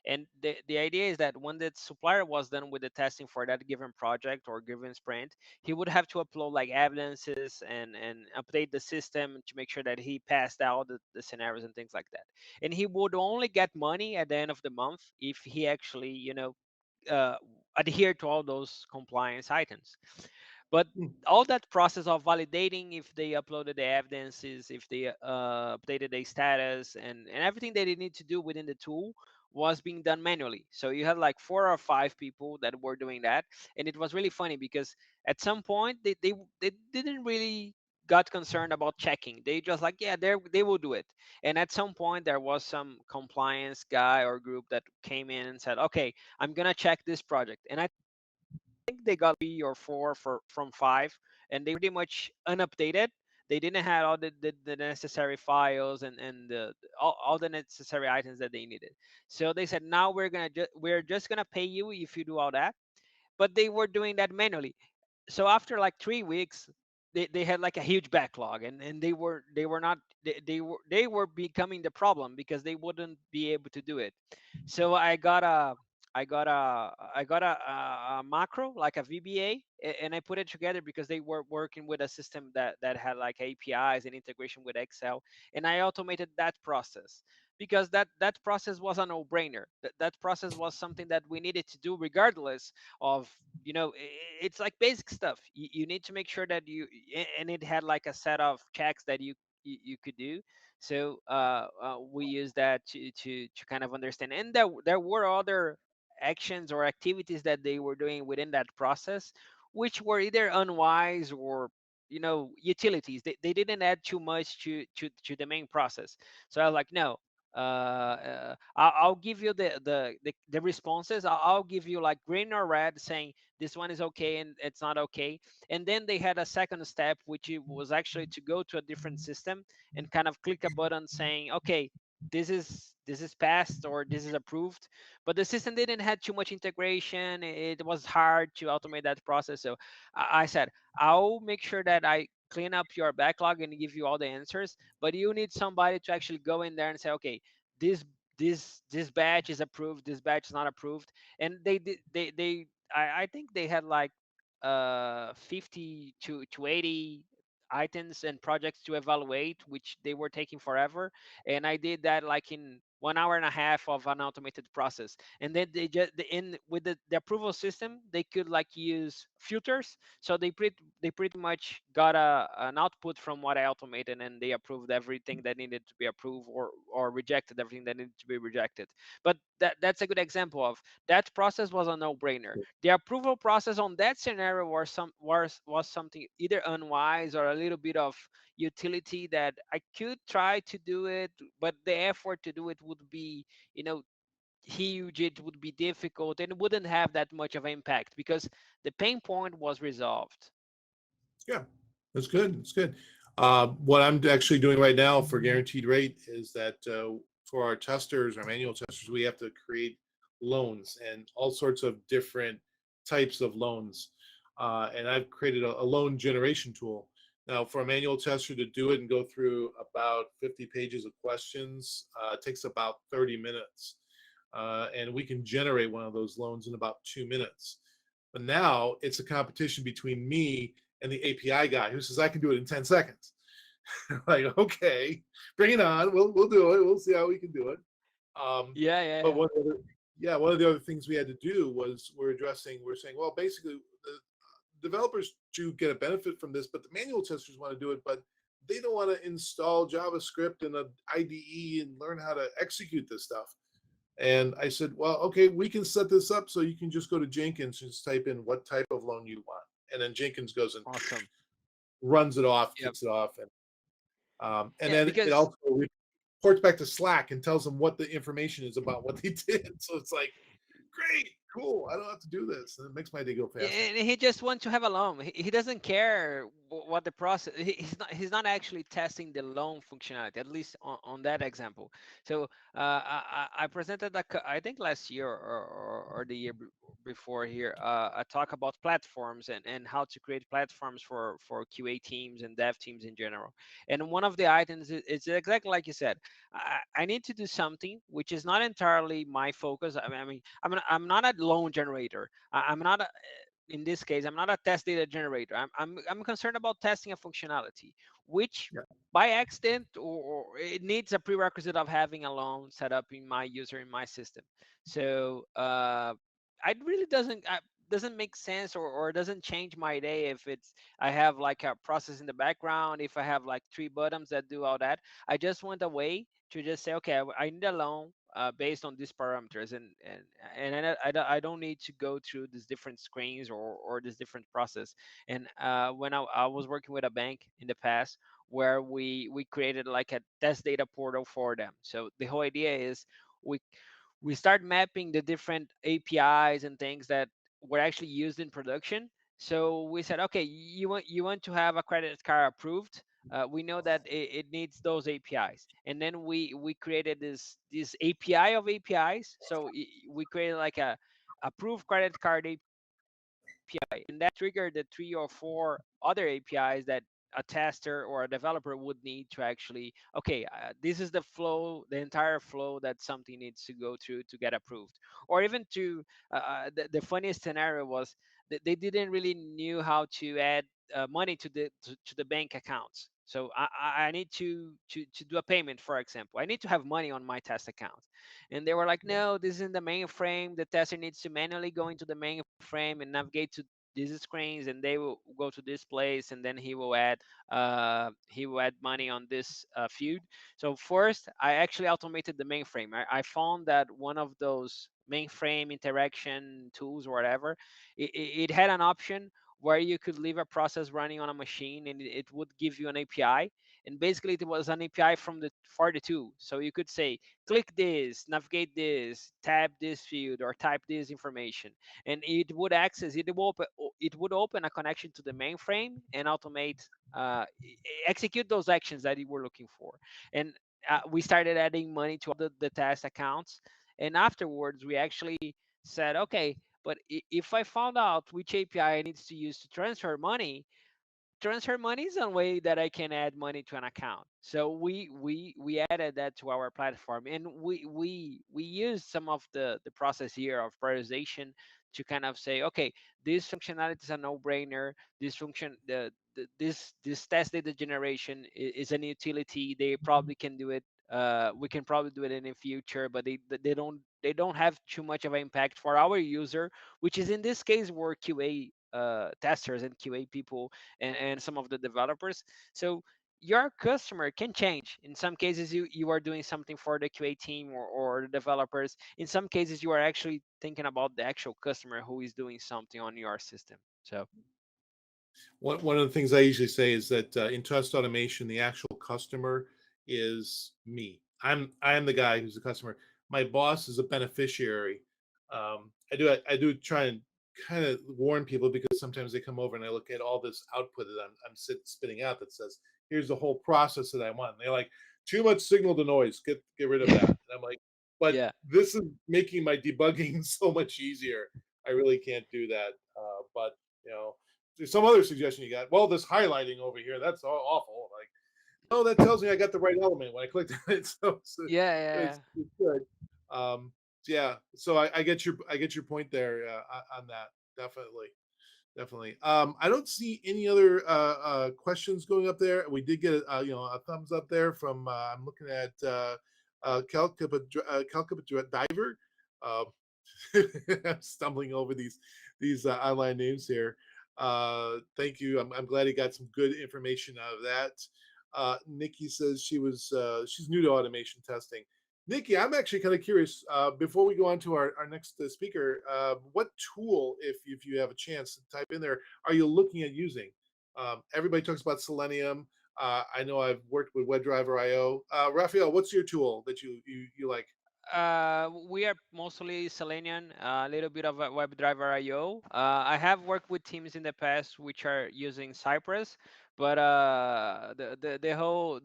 And the idea is that when the supplier was done with the testing for that given project or given sprint, he would have to upload like evidences and update the system to make sure that he passed out the scenarios and things like that. And he would only get money at the end of the month if he actually, uh, adhere to all those compliance items. But all that process of validating if they uploaded the evidences, if they updated their status, and everything that they need to do within the tool was being done manually. So you had like 4 or 5 people that were doing that, and it was really funny because at some point they didn't really got concerned about checking. They just like, yeah, they will do it. And at some point there was some compliance guy or group that came in and said, okay, I'm gonna check this project. And I think they got 3 or 4 from 5, and they pretty much unupdated. They didn't have all the necessary files and all the necessary items that they needed. So they said, now we're just gonna pay you if you do all that. But they were doing that manually. So after like 3 weeks, they had like a huge backlog, and they were not they were becoming the problem because they wouldn't be able to do it. So I got a macro like a VBA, and I put it together because they were working with a system that had like APIs and integration with Excel, and I automated that process because that process was a no-brainer. That process was something that we needed to do regardless of, it's like basic stuff. You need to make sure that and it had like a set of checks that you could do. So we use that to kind of understand, and there were other actions or activities that they were doing within that process which were either unwise or utilities. They didn't add too much to the main process. So I was like, no, I'll give you the responses. I'll give you like green or red saying this one is okay and it's not okay. And then they had a second step, which it was actually to go to a different system and kind of click a button saying, okay, this is passed or this is approved. But the system didn't have too much integration. It was hard to automate that process. So I said, I'll make sure that I clean up your backlog and give you all the answers, but you need somebody to actually go in there and say, okay, this this batch is approved, this batch is not approved. And they did I think they had like 50 to 80 items and projects to evaluate, which they were taking forever. And I did that like in 1 hour and a half of an automated process. And then they just in with the approval system, they could like use filters. So they pretty much got an output from what I automated, and they approved everything that needed to be approved, or rejected everything that needed to be rejected. But that's a good example of that process was a no-brainer. The approval process on that scenario was something either unwise or a little bit of utility that I could try to do it, but the effort to do it would be, you know, huge. It would be difficult and it wouldn't have that much of impact because the pain point was resolved. Yeah, that's good. That's good. What I'm actually doing right now for guaranteed rate is that for our testers, our manual testers, we have to create loans and all sorts of different types of loans. And I've created a loan generation tool. Now, for a manual tester to do it and go through about 50 pages of questions, takes about 30 minutes. And we can generate one of those loans in about 2 minutes. But now it's a competition between me and the API guy who says I can do it in 10 seconds. Like, okay, bring it on. We'll do it. We'll see how we can do it. Yeah, yeah, But yeah. one of the other things we had to do was we're saying, well, basically the developers do get a benefit from this, but the manual testers want to do it, but they don't want to install JavaScript and an IDE and learn how to execute this stuff. And I said, well, okay, we can set this up so you can just go to Jenkins and just type in what type of loan you want. And then Jenkins goes and Awesome. runs it off, Yep. kicks it off. And Yeah, then it because also reports back to Slack and tells them what the information is about what they did. So it's like, great, cool. I don't have to do this. And it makes my day go faster. and he just wants to have a loan. He doesn't care what the process. He's not actually testing the loan functionality, at least on that example. So I presented I think last year or the year before here, a talk about platforms and how to create platforms for QA teams and dev teams in general. And one of the items is exactly like you said. I need to do something which is not entirely my focus. I mean, I'm not a loan generator. I'm not in this case, I'm not a test data generator. I'm concerned about testing a functionality, which Yeah. by accident or it needs a prerequisite of having a loan set up in my user in my system. So it really doesn't make sense or doesn't change my day if it's I have like a process in the background, if I have like 3 buttons that do all that. I just want a way to just say, okay, I need a loan. based on these parameters, and I don't need to go through these different screens or this different process. And when I was working with a bank in the past, where we created like a test data portal for them. So the whole idea is we we start mapping the different APIs and things that were actually used in production. So we said, okay, you want to have a credit card approved. We know that it needs those APIs, and then we created this API of APIs. So we created like a approved credit card API, and that triggered the 3 or 4 other APIs that a tester or a developer would need to actually, okay, this is the flow, the entire flow that something needs to go through to get approved. Or even to, the funniest scenario was that they didn't really knew how to add money to the bank accounts. So I need to do a payment, for example. I need to have money on my test account. And they were like, no, this is in the mainframe. The tester needs to manually go into the mainframe and navigate to these screens, and they will go to this place, and then he will add money on this field. So first, I actually automated the mainframe. I found that one of those mainframe interaction tools or whatever, it had an option where you could leave a process running on a machine, and it would give you an API. And basically, it was an API from the for the tool. So you could say, click this, navigate this, tab this field, or type this information, and it would access it would open a connection to the mainframe and automate, execute those actions that you were looking for. And we started adding money to the task accounts, and afterwards we actually said, okay, but if I found out which API I needs to use to transfer money is a way that I can add money to an account. So we added that to our platform, and we use some of the process here of prioritization to kind of say, okay, this functionality is a no-brainer. This function, this test data generation is an utility. They probably can do it. We can probably do it in the future, but they don't have too much of an impact for our user, which is in this case were QA testers and QA people, and some of the developers. So your customer can change. In some cases, you are doing something for the QA team or the developers. In some cases, you are actually thinking about the actual customer who is doing something on your system. So One of the things I usually say is that in test automation, the actual customer is me. I am the guy who's the customer. My boss is a beneficiary. I do try and kind of warn people because sometimes they come over and I look at all this output that I'm spitting out that says, here's the whole process that I want. And they're like, too much signal to noise. Get rid of that. And I'm like, but yeah, this is making my debugging so much easier. I really can't do that. But you know, there's some other suggestion you got. Well, this highlighting over here, that's awful. Like, no, that tells me I got the right element when I clicked on it. So yeah, yeah, yeah. it's good. Um, yeah, so I get your point there on that. Definitely, definitely. I don't see any other questions going up there. We did get a thumbs up there from I'm looking at Calcutta Diver. Uh, I'm stumbling over these online names here. Thank you. I'm glad he got some good information out of that. Nikki says she's new to automation testing. Nikki, I'm actually kind of curious. Before we go on to our next speaker, what tool, if you have a chance to type in there, are you looking at using? Everybody talks about Selenium. I know I've worked with WebDriver IO. Rafael, what's your tool that you like? We are mostly Selenium, a little bit of a WebDriver IO. I have worked with teams in the past which are using Cypress, but the whole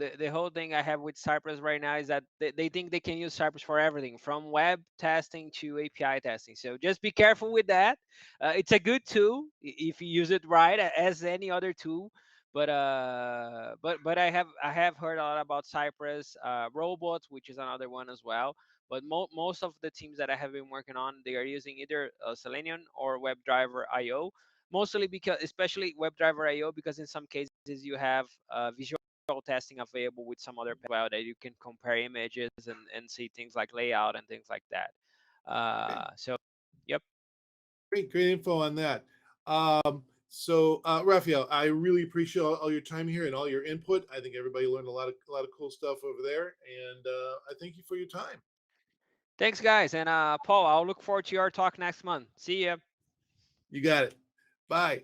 thing I have with Cypress right now is that they think they can use Cypress for everything, from web testing to API testing. So just be careful with that. It's a good tool if you use it right, as any other tool. But I have heard a lot about Cypress, robots, which is another one as well. But most of the teams that I have been working on, they are using either Selenium or WebDriver IO. Mostly because, especially WebDriver IO, because in some cases you have visual testing available with some other well that you can compare images and see things like layout and things like that. Okay. So, yep. Great info on that. Raphael, I really appreciate all your time here and all your input. I think everybody learned a lot of cool stuff over there, and I thank you for your time. Thanks, guys. And Paul, I'll look forward to your talk next month. See ya. You got it. Bye.